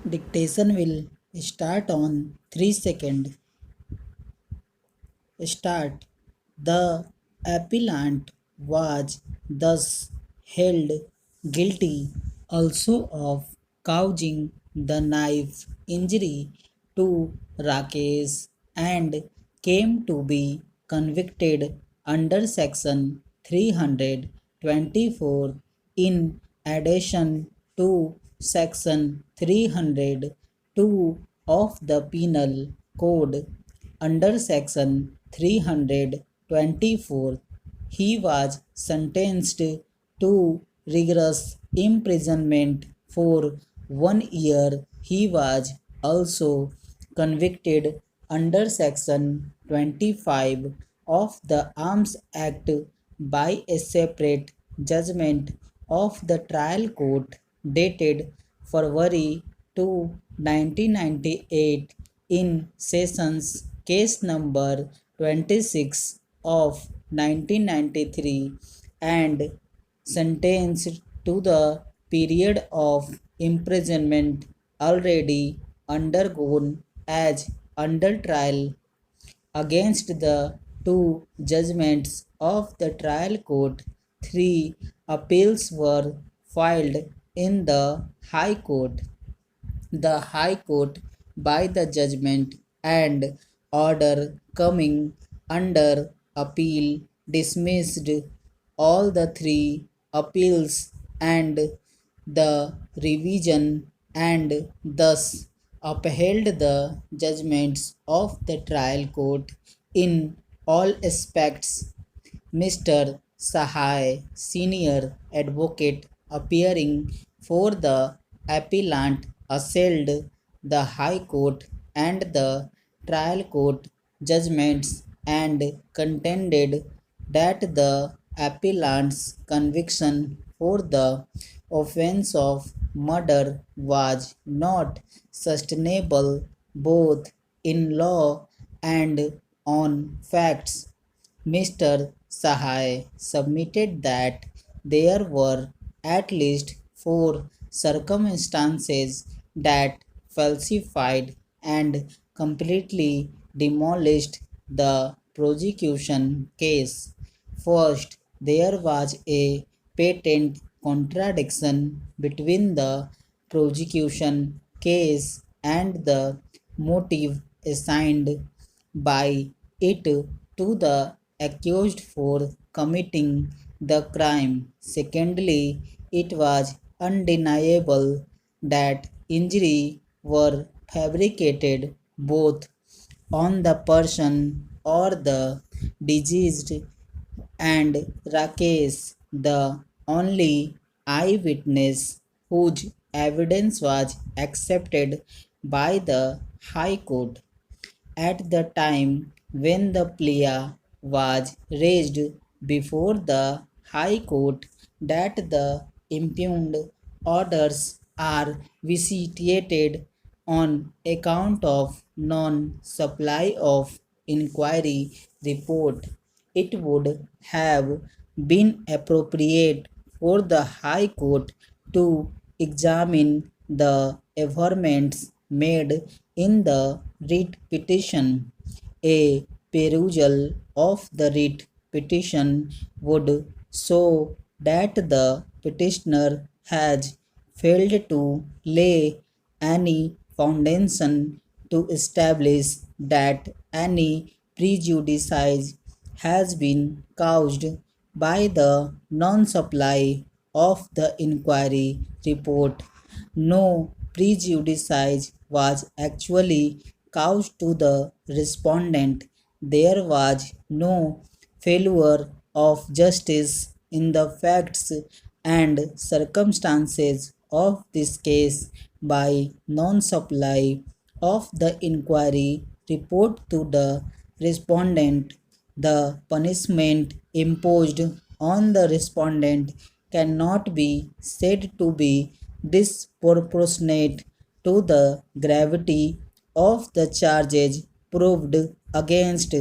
Dictation will start on 3 seconds. Start. The appellant was thus held guilty also of causing the knife injury to Rakesh and came to be convicted under section 324 in addition to section 302 of the penal code. Under section 324, he was sentenced to rigorous imprisonment for 1 year. He was also convicted under section 25 of the Arms Act by a separate judgment of the trial court dated February 2, 1998 in Sessions case number 26 of 1993 and sentenced to the period of imprisonment already undergone as under trial against the two judgments of the trial court. Three appeals were filed in the High Court. The High Court, by the judgment and order coming under appeal, dismissed all the three appeals and the revision and thus upheld the judgments of the trial court in all aspects. Mr. Sahai, senior advocate appearing for the appellant, assailed the High Court and the trial court judgments and contended that the appellant's conviction for the offense of murder was not sustainable both in law and on facts. Mr. Sahai submitted that there were at least four circumstances that falsified and completely demolished the prosecution case. First, there was a patent contradiction between the prosecution case and the motive assigned by it to the accused for committing the crime. Secondly, it was undeniable that injuries were fabricated both on the person or the deceased and Rakesh, the only eyewitness whose evidence was accepted by the High Court at the time when the plea was raised before the High Court that the impugned orders are vitiated on account of non-supply of inquiry report. It would have been appropriate for the High Court to examine the averments made in the writ petition. A perusal of the writ petition would show that the petitioner has failed to lay any foundation to establish that any prejudice has been caused by the non-supply of the inquiry report. No prejudice was actually caused to the respondent. There was no failure of justice in the facts and circumstances of this case by non-supply of the inquiry report to the respondent. The punishment imposed on the respondent cannot be said to be disproportionate to the gravity of the charges proved against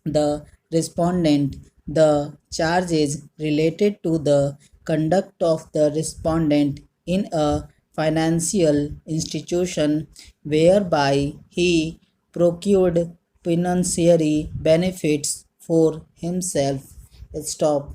the respondent. The charges related to the conduct of the respondent in a financial institution whereby he procured financiary benefits for himself. Stop.